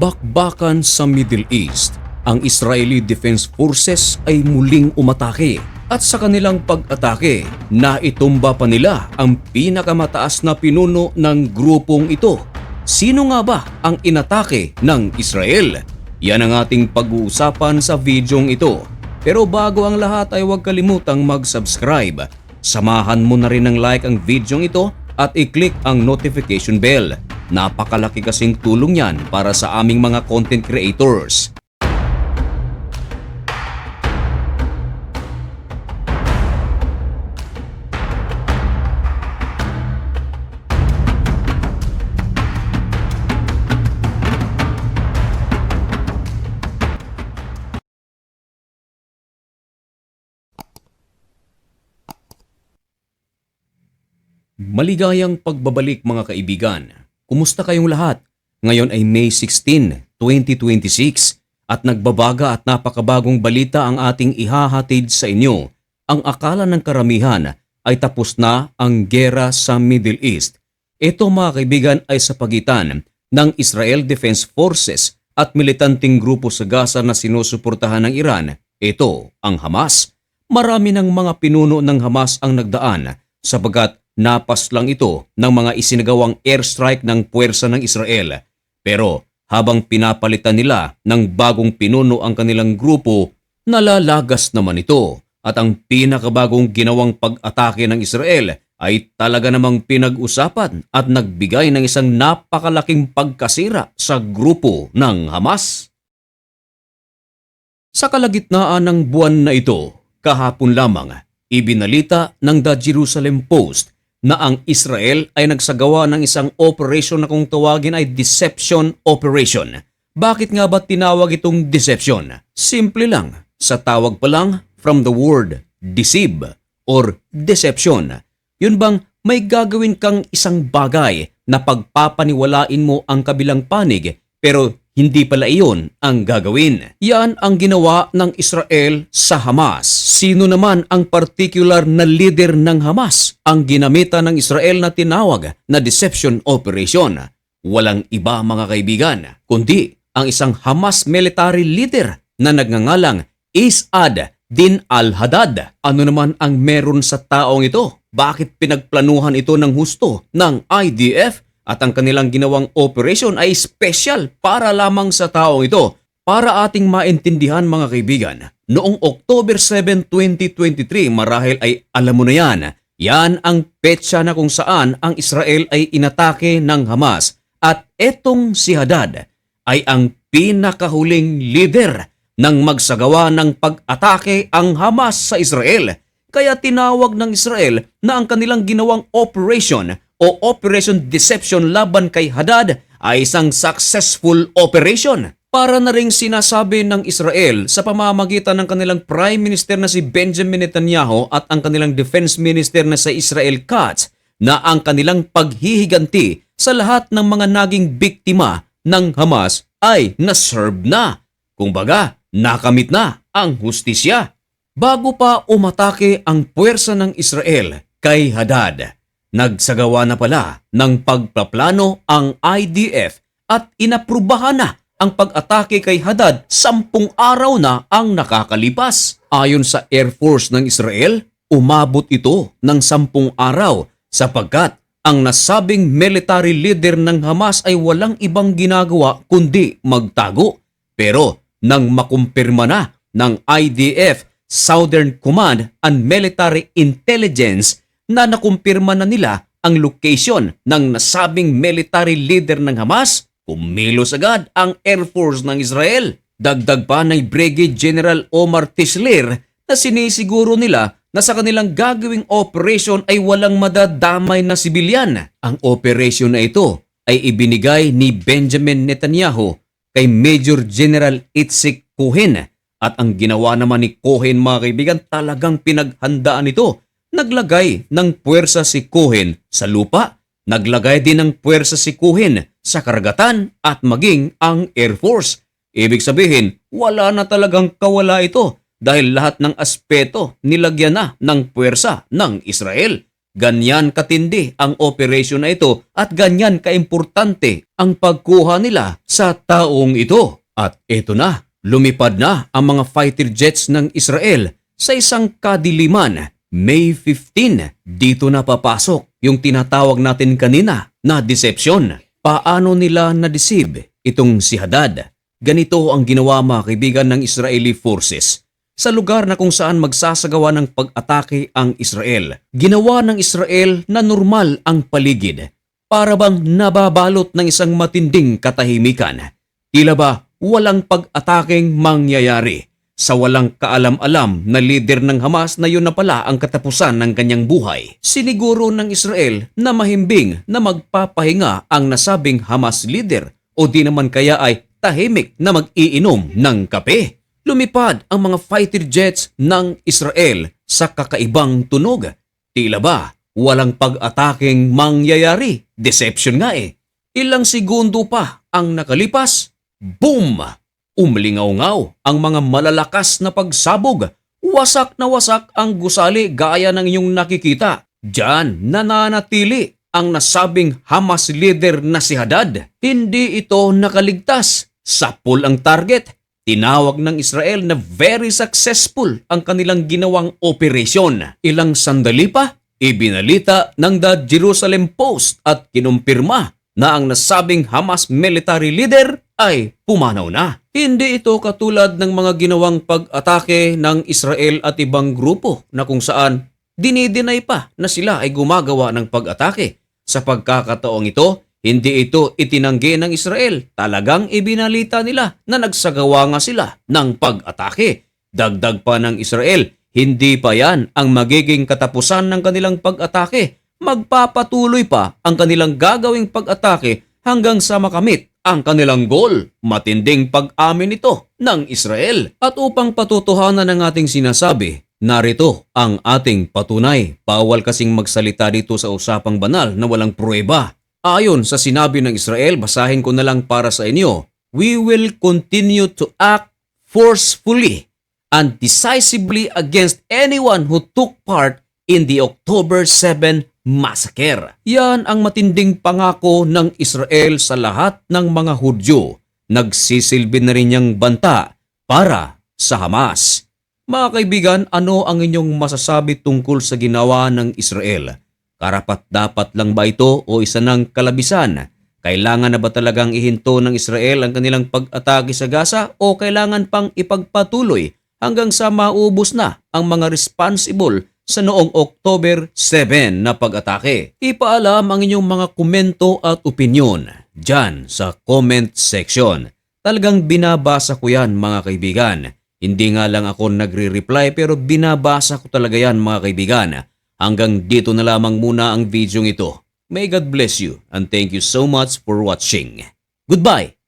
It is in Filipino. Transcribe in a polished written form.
Bakbakan sa Middle East, ang Israeli Defense Forces ay muling umatake at sa kanilang pag-atake, naitumba pa nila ang pinakamataas na pinuno ng grupong ito. Sino nga ba ang inatake ng Israel? Yan ang ating pag-uusapan sa videong ito. Pero bago ang lahat ay huwag kalimutang mag-subscribe. Samahan mo na rin ng like ang videong ito at i-click ang notification bell. Napakalaki kasing tulong yan para sa aming mga content creators. Maligayang pagbabalik mga kaibigan. Kumusta kayong lahat? Ngayon ay May 16, 2026 at nagbabaga at napakabagong balita ang ating ihahatid sa inyo. Ang akala ng karamihan ay tapos na ang gera sa Middle East. Ito mga kaibigan ay sa pagitan ng Israel Defense Forces at militanteng grupo sa Gaza na sinusuportahan ng Iran. Ito ang Hamas. Marami ng mga pinuno ng Hamas ang nagdaan sapagkat napas lang ito ng mga isinagawang airstrike ng puwersa ng Israel. Pero habang pinapalitan nila ng bagong pinuno ang kanilang grupo, nalalagas naman ito. At ang pinakabagong ginawang pag-atake ng Israel ay talaga namang pinag-usapan at nagbigay ng isang napakalaking pagkasira sa grupo ng Hamas. Sa kalagitnaan ng buwan na ito, kahapon lamang, ibinalita ng The Jerusalem Post na ang Israel ay nagsagawa ng isang operation na kung tawagin ay deception operation. Bakit nga ba tinawag itong deception? Simple lang, sa tawag pa lang from the word deceive or deception. Yun bang may gagawin kang isang bagay na pagpapaniwalain mo ang kabilang panig pero hindi pala iyon ang gagawin. Yan ang ginawa ng Israel sa Hamas. Sino naman ang particular na leader ng Hamas ang ginamitan ng Israel na tinawag na deception operation? Walang iba mga kaibigan, kundi ang isang Hamas military leader na nagngangalang Isad Din al-Haddad. Ano naman ang meron sa taong ito? Bakit pinagplanuhan ito ng husto ng IDF? At ang kanilang ginawang operation ay special para lamang sa taong ito. Para ating maintindihan mga kaibigan, noong October 7, 2023 marahil ay alam mo na yan. Yan ang petsa na kung saan ang Israel ay inatake ng Hamas. At etong si Haddad ay ang pinakahuling leader nang magsagawa ng pag-atake ang Hamas sa Israel. Kaya tinawag ng Israel na ang kanilang ginawang operation o Operation Deception laban kay Haddad ay isang successful operation. Para na ring sinasabi ng Israel sa pamamagitan ng kanilang Prime Minister na si Benjamin Netanyahu at ang kanilang Defense Minister na si Israel Katz na ang kanilang paghihiganti sa lahat ng mga naging biktima ng Hamas ay naserve na. Kumbaga, nakamit na ang hustisya. Bago pa umatake ang puwersa ng Israel kay Haddad, nagsagawa na pala ng pagpaplano ang IDF at inaprubahan na ang pag-atake kay Haddad 10 araw na ang nakakalipas. Ayon sa Air Force ng Israel, umabot ito ng 10 araw sapagkat ang nasabing military leader ng Hamas ay walang ibang ginagawa kundi magtago. Pero nang makumpirma na ng IDF, Southern Command and Military Intelligence na nakumpirma na nila ang location ng nasabing military leader ng Hamas, kumilos agad ang Air Force ng Israel. Dagdag pa ng Brigadier General Omar Tisler na sinisiguro nila na sa kanilang gagawing operation ay walang madadamay na sibilyan. Ang operation na ito ay ibinigay ni Benjamin Netanyahu kay Major General Itzik Cohen at ang ginawa naman ni Cohen mga kaibigan talagang pinaghandaan ito. Naglagay ng puwersa si Cohen sa lupa, naglagay din ng puwersa si Cohen sa karagatan at maging ang Air Force. Ibig sabihin, wala na talagang kawala ito dahil lahat ng aspeto nilagyan na ng puwersa ng Israel. Ganyan katindi ang operasyon na ito at ganyan kaimportante ang pagkuha nila sa taong ito. At ito na, lumipad na ang mga fighter jets ng Israel sa isang kadiliman. May 15, dito na papasok yung tinatawag natin kanina na deception. Paano nila na-deceive itong si Hadad? Ganito ang ginawa mga kaibigan ng Israeli forces. Sa lugar na kung saan magsasagawa ng pag-atake ang Israel, ginawa ng Israel na normal ang paligid. Para bang nababalot ng isang matinding katahimikan. Tila ba walang pag-atakeng mangyayari? Sa walang kaalam-alam na leader ng Hamas na yun na pala ang katapusan ng kanyang buhay. Siniguro ng Israel na mahimbing na magpapahinga ang nasabing Hamas leader o di naman kaya ay tahimik na mag-iinom ng kape. Lumipad ang mga fighter jets ng Israel sa kakaibang tunog. Tila ba walang pag-ataking mangyayari? Deception nga eh. Ilang segundo pa ang nakalipas, boom! Umlingaw-ngaw ang mga malalakas na pagsabog. Wasak na wasak ang gusali gaya ng inyong nakikita. Diyan nananatili ang nasabing Hamas leader na si Hadad. Hindi ito nakaligtas. Sapul ang target. Tinawag ng Israel na very successful ang kanilang ginawang operasyon. Ilang sandali pa, ibinalita ng The Jerusalem Post at kinumpirma na ang nasabing Hamas military leader ay pumanaw na. Hindi ito katulad ng mga ginawang pag-atake ng Israel at ibang grupo na kung saan dinideny pa na sila ay gumagawa ng pag-atake. Sa pagkakataong ito, hindi ito itinanggi ng Israel. Talagang ibinalita nila na nagsagawa nga sila ng pag-atake. Dagdag pa ng Israel, hindi pa yan ang magiging katapusan ng kanilang pag-atake. Magpapatuloy pa ang kanilang gagawing pag-atake hanggang sa makamit ang kanilang goal. Matinding pag-amin ito ng Israel. At upang patutuhanan ng ating sinasabi, narito ang ating patunay. Bawal kasing magsalita dito sa usapang banal na walang pruweba. Ayon sa sinabi ng Israel, basahin ko na lang para sa inyo. We will continue to act forcefully and decisively against anyone who took part in the October 7 massacre. Yan ang matinding pangako ng Israel sa lahat ng mga Hudyo. Nagsisilbi na rin niyang banta para sa Hamas. Mga kaibigan, ano ang inyong masasabi tungkol sa ginawa ng Israel? Karapat-dapat lang ba ito o isa ng kalabisan? Kailangan na ba talagang ihinto ng Israel ang kanilang pag-atake sa Gaza o kailangan pang ipagpatuloy hanggang sa maubos na ang mga responsible sa noong October 7 na pag-atake? Ipaalam ang inyong mga komento at opinyon dyan sa comment section. Talagang binabasa ko yan mga kaibigan. Hindi nga lang ako nagre-reply pero binabasa ko talaga yan mga kaibigan. Hanggang dito na lamang muna ang video ito. May God bless you and thank you so much for watching. Goodbye!